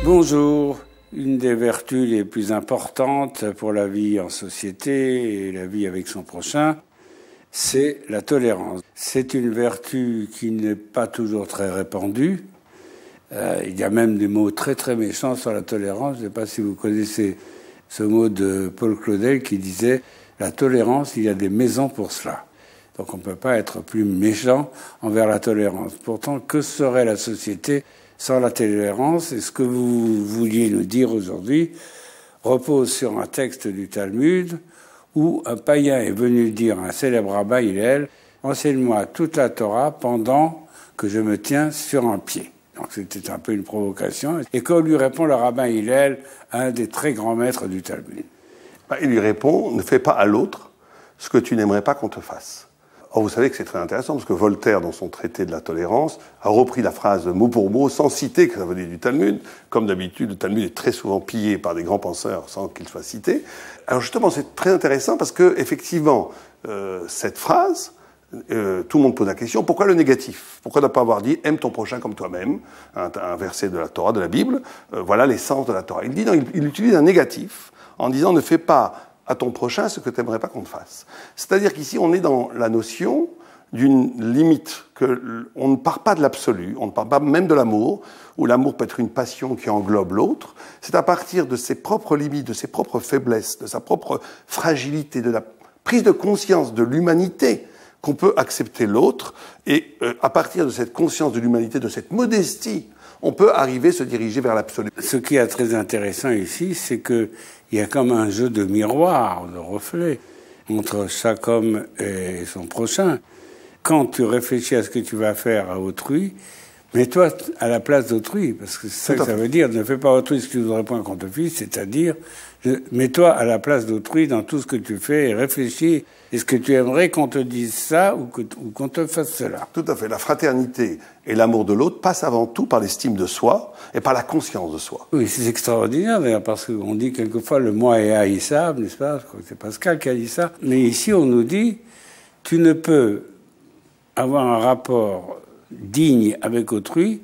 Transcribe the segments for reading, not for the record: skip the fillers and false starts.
Bonjour. Une des vertus les plus importantes pour la vie en société et la vie avec son prochain, c'est la tolérance. C'est une vertu qui n'est pas toujours très répandue. Il y a même des mots très très méchants sur la tolérance. Je ne sais pas si vous connaissez ce mot de Paul Claudel qui disait « La tolérance, il y a des maisons pour cela ». Donc on ne peut pas être plus méchant envers la tolérance. Pourtant, que serait la société sans la tolérance? Et ce que vous vouliez nous dire aujourd'hui repose sur un texte du Talmud où un païen est venu dire à un célèbre rabbin Hillel « Enseigne-moi toute la Torah pendant que je me tiens sur un pied ». Donc c'était un peu une provocation. Et qu'on lui répond le rabbin Hillel, un des très grands maîtres du Talmud. Il lui répond « Ne fais pas à l'autre ce que tu n'aimerais pas qu'on te fasse ». Or, vous savez que c'est très intéressant, parce que Voltaire, dans son traité de la tolérance, a repris la phrase mot pour mot, sans citer que ça venait du Talmud. Comme d'habitude, le Talmud est très souvent pillé par des grands penseurs sans qu'il soit cité. Alors justement, c'est très intéressant, parce que effectivement, cette phrase, tout le monde pose la question, pourquoi le négatif? Pourquoi ne pas avoir dit « aime ton prochain comme toi-même » un verset de la Torah, de la Bible, voilà l'essence de la Torah. Il dit, non, il utilise un négatif en disant « ne fais pas à ton prochain ce que tu n'aimerais pas qu'on te fasse ». C'est-à-dire qu'ici, on est dans la notion d'une limite, on ne part pas de l'absolu, on ne part pas même de l'amour, où l'amour peut être une passion qui englobe l'autre. C'est à partir de ses propres limites, de ses propres faiblesses, de sa propre fragilité, de la prise de conscience de l'humanité qu'on peut accepter l'autre, et à partir de cette conscience de l'humanité, de cette modestie, on peut arriver à se diriger vers l'absolu. Ce qui est très intéressant ici, c'est qu'il y a comme un jeu de miroir, de reflet, entre chaque homme et son prochain. Quand tu réfléchis à ce que tu vas faire à autrui, mets-toi à la place d'autrui, parce que c'est ça que ça veut dire, ne fais pas autrui ce que tu ne voudrais pas qu'on te fasse, c'est-à-dire, mets-toi à la place d'autrui dans tout ce que tu fais et réfléchis. Est-ce que tu aimerais qu'on te dise ça ou qu'on te fasse cela? Tout à fait. La fraternité et l'amour de l'autre passent avant tout par l'estime de soi et par la conscience de soi. Oui, c'est extraordinaire d'ailleurs, parce qu'on dit quelquefois le moi est haïssable, n'est-ce pas? Je crois que c'est Pascal qui a dit ça. Mais ici, on nous dit, tu ne peux avoir un rapport digne avec autrui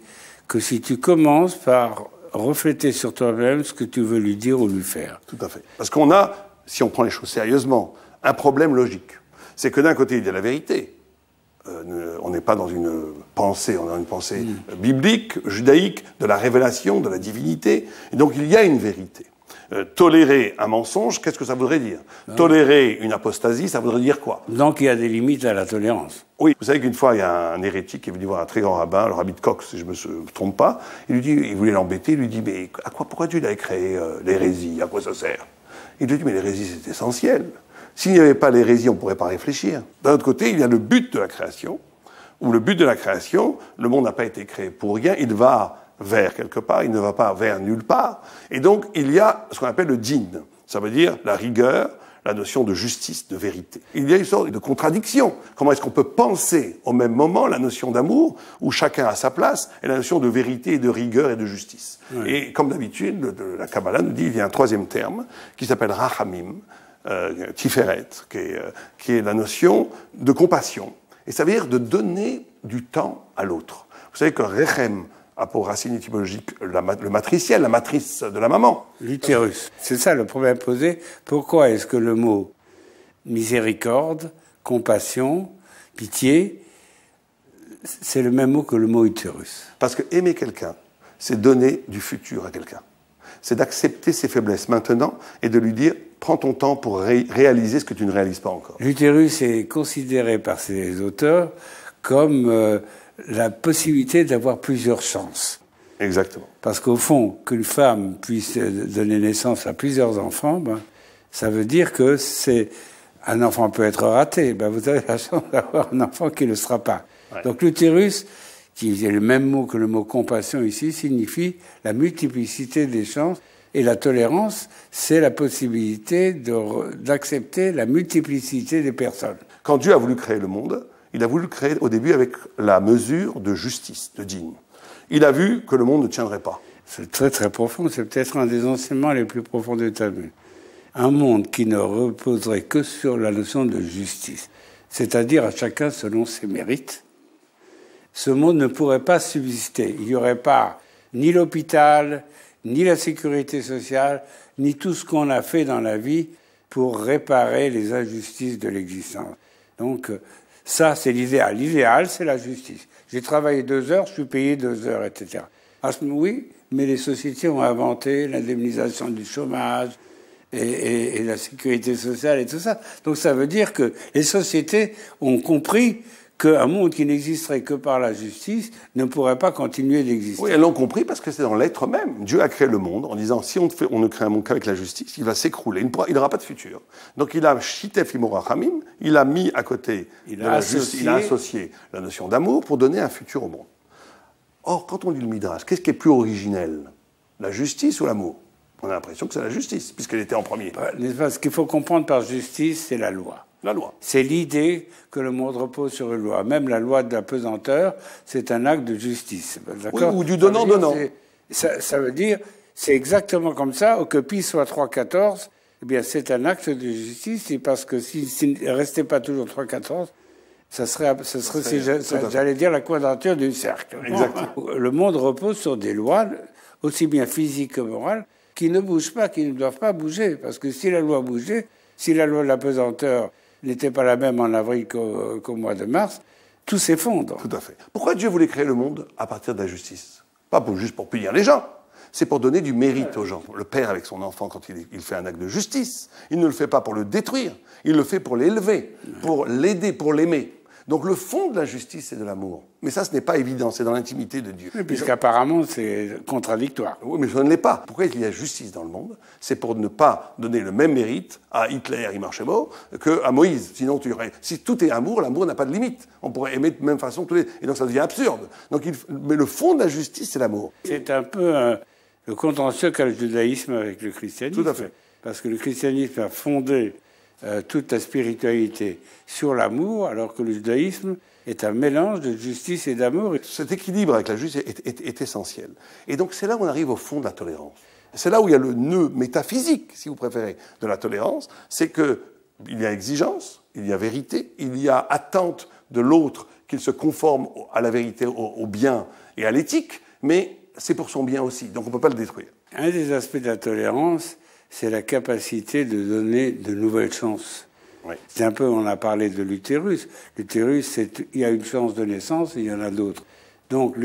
que si tu commences par refléter sur toi-même ce que tu veux lui dire ou lui faire. Tout à fait. Parce qu'on a, si on prend les choses sérieusement, un problème logique. C'est que d'un côté, il y a la vérité. On n'est pas dans une pensée, on est dans une pensée biblique, judaïque, de la révélation, de la divinité. Et donc, il y a une vérité. Tolérer un mensonge, qu'est-ce que ça voudrait dire? Tolérer une apostasie, ça voudrait dire quoi? Donc, il y a des limites à la tolérance. Oui, vous savez qu'une fois, il y a un hérétique qui est venu voir un très grand rabbin, le rabbi de Cox, si je me trompe pas. Il lui dit, il voulait l'embêter, il lui dit, mais pourquoi Dieu a créé l'hérésie? À quoi ça sert? Il lui dit, mais l'hérésie, c'est essentiel. S'il n'y avait pas l'hérésie, on ne pourrait pas réfléchir. D'un autre côté, il y a le but de la création, où le but de la création, le monde n'a pas été créé pour rien, il va vers quelque part, il ne va pas vers nulle part. Et donc, il y a ce qu'on appelle le din. Ça veut dire la rigueur, la notion de justice, de vérité. Il y a une sorte de contradiction. Comment est-ce qu'on peut penser au même moment la notion d'amour, où chacun a sa place, et la notion de vérité et de rigueur et de justice? Oui. Et comme d'habitude, la Kabbalah nous dit, il y a un troisième terme, qui s'appelle rachamim, tiferet, qui est la notion de compassion. Et ça veut dire de donner du temps à l'autre. Vous savez que rechem a pour racine étymologique le matriciel, la matrice de la maman. L'utérus. C'est ça le problème posé. Pourquoi est-ce que le mot miséricorde, compassion, pitié, c'est le même mot que le mot utérus? Parce que aimer quelqu'un, c'est donner du futur à quelqu'un. C'est d'accepter ses faiblesses maintenant et de lui dire « prends ton temps pour réaliser ce que tu ne réalises pas encore ». L'utérus est considéré par ces auteurs comme la possibilité d'avoir plusieurs chances. Exactement. Parce qu'au fond, qu'une femme puisse donner naissance à plusieurs enfants, ça veut dire que un enfant peut être raté. Vous avez la chance d'avoir un enfant qui ne le sera pas. Ouais. Donc l'utérus, qui est le même mot que le mot compassion ici, signifie la multiplicité des chances. Et la tolérance, c'est la possibilité d'accepter la multiplicité des personnes. Quand Dieu a voulu créer le monde, il a voulu le créer au début avec la mesure de justice, de din. Il a vu que le monde ne tiendrait pas. C'est très très profond, c'est peut-être un des enseignements les plus profonds du Talmud. Un monde qui ne reposerait que sur la notion de justice, c'est-à-dire à chacun selon ses mérites, ce monde ne pourrait pas subsister. Il n'y aurait pas ni l'hôpital, ni la sécurité sociale, ni tout ce qu'on a fait dans la vie pour réparer les injustices de l'existence. Donc, ça, c'est l'idéal. L'idéal, c'est la justice. J'ai travaillé 2 heures, je suis payé 2 heures, etc. Oui, mais les sociétés ont inventé l'indemnisation du chômage et la sécurité sociale et tout ça. Donc, ça veut dire que les sociétés ont compris qu'un monde qui n'existerait que par la justice ne pourrait pas continuer d'exister. Oui, elles l'ont compris parce que c'est dans l'être même. Dieu a créé le monde en disant si on ne crée un monde qu'avec la justice, il va s'écrouler, il n'aura pas de futur. Donc il a shitef imorachamim, il a mis à côté, il a associé la notion d'amour pour donner un futur au monde. Or, quand on lit le Midrash, qu'est-ce qui est plus originel? La justice ou l'amour? On a l'impression que c'est la justice, puisqu'elle était en premier. Ce qu'il faut comprendre par justice, c'est la loi. La loi. C'est l'idée que le monde repose sur une loi. Même la loi de la pesanteur, c'est un acte de justice. Oui, ou du donnant-donnant. Ça veut dire, c'est exactement comme ça, que pi soit 3,14, eh bien, c'est un acte de justice, et parce que s'il ne restait pas toujours 3,14, ça serait j'allais dire, la quadrature du cercle. Exactement. Le monde repose sur des lois, aussi bien physiques que morales, qui ne bougent pas, qui ne doivent pas bouger. Parce que si la loi bougeait, si la loi de la pesanteur n'était pas la même en avril qu'au mois de mars, tout s'effondre. Tout à fait. Pourquoi Dieu voulait créer le monde à partir de la justice? Pas juste pour punir les gens. C'est pour donner du mérite aux gens. Le père avec son enfant, quand il fait un acte de justice, il ne le fait pas pour le détruire, il le fait pour l'élever, pour l'aider, pour l'aimer. Donc le fond de la justice, c'est de l'amour. Mais ça, ce n'est pas évident, c'est dans l'intimité de Dieu. Oui, puisqu'apparemment, c'est contradictoire. Oui, mais ça ne l'est pas. Pourquoi il y a justice dans le monde? C'est pour ne pas donner le même mérite à Hitler, Imar-Shemo, qu'à Moïse. Sinon, si tout est amour, l'amour n'a pas de limite. On pourrait aimer de même façon tous les... Et donc ça devient absurde. Donc, mais le fond de la justice, c'est l'amour. C'est un peu le contentieux qu'a le judaïsme avec le christianisme. Tout à fait. Parce que le christianisme a fondé toute la spiritualité sur l'amour, alors que le judaïsme est un mélange de justice et d'amour. Cet équilibre avec la justice est essentiel. Et donc c'est là où on arrive au fond de la tolérance. C'est là où il y a le nœud métaphysique, si vous préférez, de la tolérance, c'est qu'il y a exigence, il y a vérité, il y a attente de l'autre qu'il se conforme à la vérité, au bien et à l'éthique, mais c'est pour son bien aussi, donc on ne peut pas le détruire. Un des aspects de la tolérance, c'est la capacité de donner de nouvelles chances. Oui. C'est un peu, on a parlé de l'utérus. L'utérus, il y a une chance de naissance et il y en a d'autres. Donc,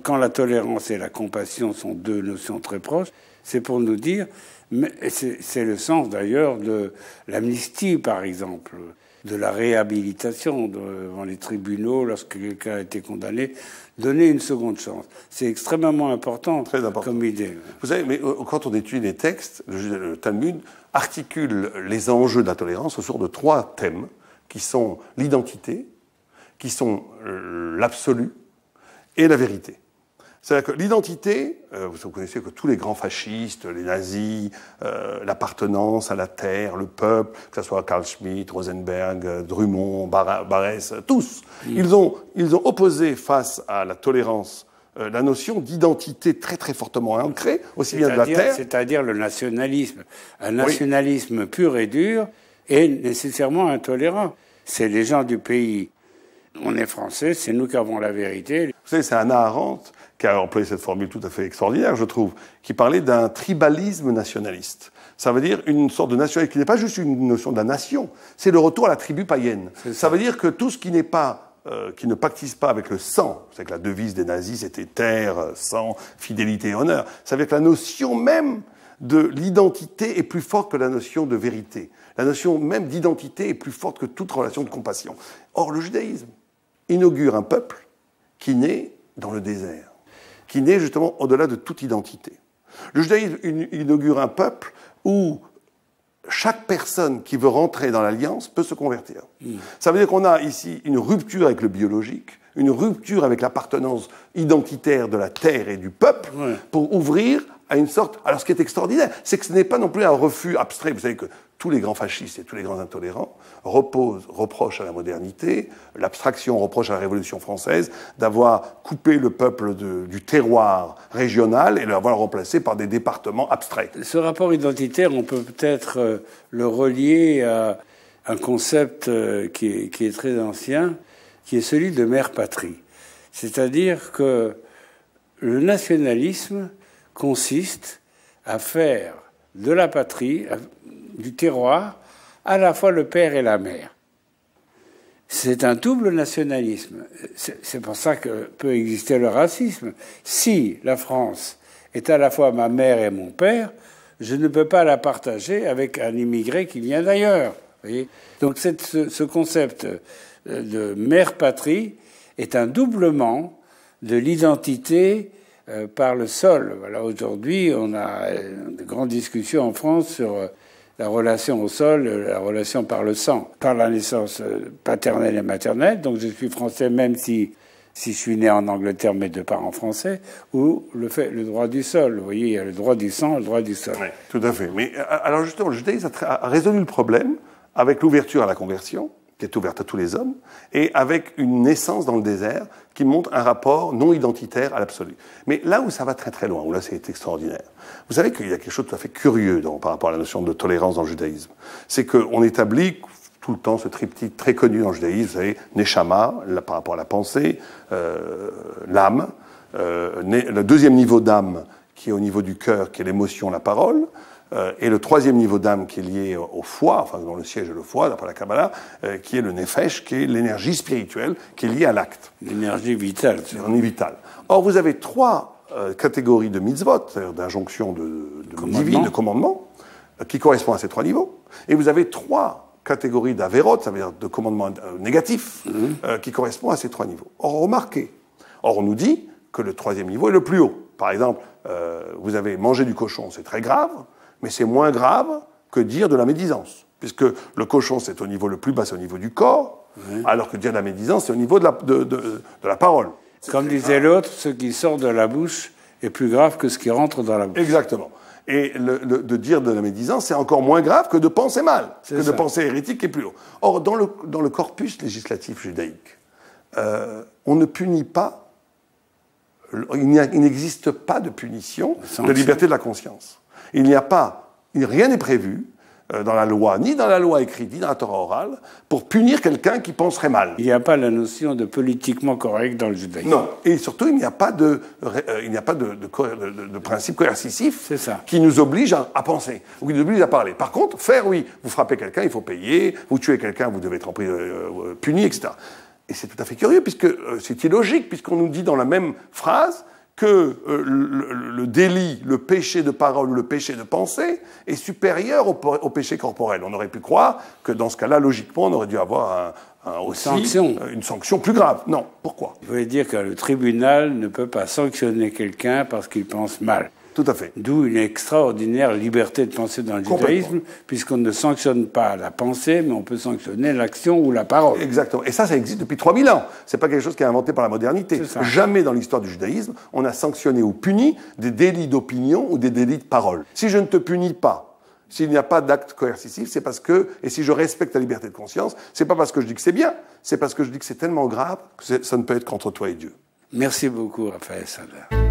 quand la tolérance et la compassion sont deux notions très proches, c'est pour nous dire, mais c'est le sens d'ailleurs de l'amnistie, par exemple, de la réhabilitation devant les tribunaux lorsque quelqu'un a été condamné, donner une seconde chance. C'est extrêmement important, comme idée. Vous savez, mais quand on étudie les textes, le Talmud articule les enjeux de la tolérance autour de 3 thèmes qui sont l'identité, qui sont l'absolu et la vérité. C'est-à-dire que l'identité, vous connaissez que tous les grands fascistes, les nazis, l'appartenance à la terre, le peuple, que ce soit Carl Schmitt, Rosenberg, Drummond, Barès, tous, ils ont opposé face à la tolérance la notion d'identité très très fortement ancrée, aussi bien de la terre... C'est-à-dire le nationalisme. Un nationalisme pur et dur est nécessairement intolérant. C'est les gens du pays. On est français, c'est nous qui avons la vérité. Vous savez, c'est Hannah Arendt qui a employé cette formule tout à fait extraordinaire, je trouve, qui parlait d'un tribalisme nationaliste. Ça veut dire une sorte de nationalisme qui n'est pas juste une notion de la nation, c'est le retour à la tribu païenne. Ça veut dire que tout ce qui n'est pas, qui ne pactise pas avec le sang, c'est que la devise des nazis c'était terre, sang, fidélité et honneur, ça veut dire que la notion même de l'identité est plus forte que la notion de vérité. La notion même d'identité est plus forte que toute relation de compassion. Or, le judaïsme inaugure un peuple qui naît dans le désert, qui naît justement au-delà de toute identité. Le judaïsme inaugure un peuple où chaque personne qui veut rentrer dans l'alliance peut se convertir. Ça veut dire qu'on a ici une rupture avec le biologique, une rupture avec l'appartenance identitaire de la terre et du peuple, pour ouvrir à une sorte... Alors ce qui est extraordinaire, c'est que ce n'est pas non plus un refus abstrait. Vous savez que tous les grands fascistes et tous les grands intolérants reprochent à la modernité, l'abstraction reproche à la Révolution française d'avoir coupé le peuple du terroir régional et de l'avoir remplacé par des départements abstraits. Ce rapport identitaire, on peut peut-être le relier à un concept qui est très ancien, qui est celui de mère-patrie. C'est-à-dire que le nationalisme consiste à faire de la patrie, du terroir, à la fois le père et la mère. C'est un double nationalisme. C'est pour ça que peut exister le racisme. Si la France est à la fois ma mère et mon père, je ne peux pas la partager avec un immigré qui vient d'ailleurs. Donc ce concept de mère-patrie est un doublement de l'identité par le sol. Voilà, aujourd'hui, on a de grandes discussions en France sur la relation au sol, la relation par le sang, par la naissance paternelle et maternelle. Donc je suis français même si je suis né en Angleterre, mes deux parents français, ou le droit du sol. Vous voyez, il y a le droit du sang, le droit du sol. Oui, tout à fait. Mais alors justement, le judaïsme a résolu le problème avec l'ouverture à la conversion, qui est ouverte à tous les hommes, et avec une naissance dans le désert qui montre un rapport non identitaire à l'absolu. Mais là où ça va très très loin, où là c'est extraordinaire, vous savez qu'il y a quelque chose de tout à fait curieux par rapport à la notion de tolérance dans le judaïsme. C'est qu'on établit tout le temps ce triptyque très connu dans le judaïsme, vous savez, Neshama, par rapport à la pensée, l'âme, le deuxième niveau d'âme qui est au niveau du cœur, qui est l'émotion, la parole, et le troisième niveau d'âme qui est lié au foie, enfin dans le siège est le foie, d'après la Kabbalah, qui est le nefesh, qui est l'énergie spirituelle, qui est liée à l'acte. L'énergie vitale. L'énergie vitale. Or, vous avez trois catégories de mitzvot, c'est-à-dire d'injonctions divines, de commandements, qui correspondent à ces trois niveaux. Et vous avez trois catégories d'avérot, ça veut dire de commandements négatifs, qui correspondent à ces trois niveaux. Or, remarquez, on nous dit que le troisième niveau est le plus haut. Par exemple, vous avez mangé du cochon, c'est très grave, mais c'est moins grave que dire de la médisance, puisque le cochon, c'est au niveau le plus bas, c'est au niveau du corps, alors que dire de la médisance, c'est au niveau de la parole. Comme disait l'autre, ce qui sort de la bouche est plus grave que ce qui rentre dans la bouche. Exactement. Et de dire de la médisance, c'est encore moins grave que de penser mal, de penser hérétique qui est plus haut. Or, dans le corpus législatif judaïque, on ne punit pas, il n'existe pas de punition de liberté de la conscience. Rien n'est prévu dans la loi, ni dans la loi écrite, ni dans la Torah orale, pour punir quelqu'un qui penserait mal. Il n'y a pas la notion de politiquement correct dans le judaïsme. Non, et surtout, il n'y a pas de principe coercitif qui nous oblige à penser, ou qui nous oblige à parler. Par contre, oui, vous frappez quelqu'un, il faut payer, vous tuez quelqu'un, vous devez être puni, etc. Et c'est tout à fait curieux, puisque c'est illogique, puisqu'on nous dit dans la même phrase que le délit, le péché de parole ou le péché de pensée est supérieur au péché corporel. On aurait pu croire que dans ce cas-là, logiquement, on aurait dû avoir une sanction plus grave. Non. Pourquoi ? Vous voulez dire que le tribunal ne peut pas sanctionner quelqu'un parce qu'il pense mal. Tout à fait. D'où une extraordinaire liberté de penser dans le judaïsme, puisqu'on ne sanctionne pas la pensée, mais on peut sanctionner l'action ou la parole. Exactement. Et ça existe depuis 3000 ans. C'est pas quelque chose qui est inventé par la modernité. Jamais dans l'histoire du judaïsme, on a sanctionné ou puni des délits d'opinion ou des délits de parole. Si je ne te punis pas, s'il n'y a pas d'acte coercitif, c'est parce que, et si je respecte ta liberté de conscience, c'est pas parce que je dis que c'est bien, c'est parce que je dis que c'est tellement grave que ça ne peut être qu'entre toi et Dieu. Merci beaucoup, Raphaël Sadler.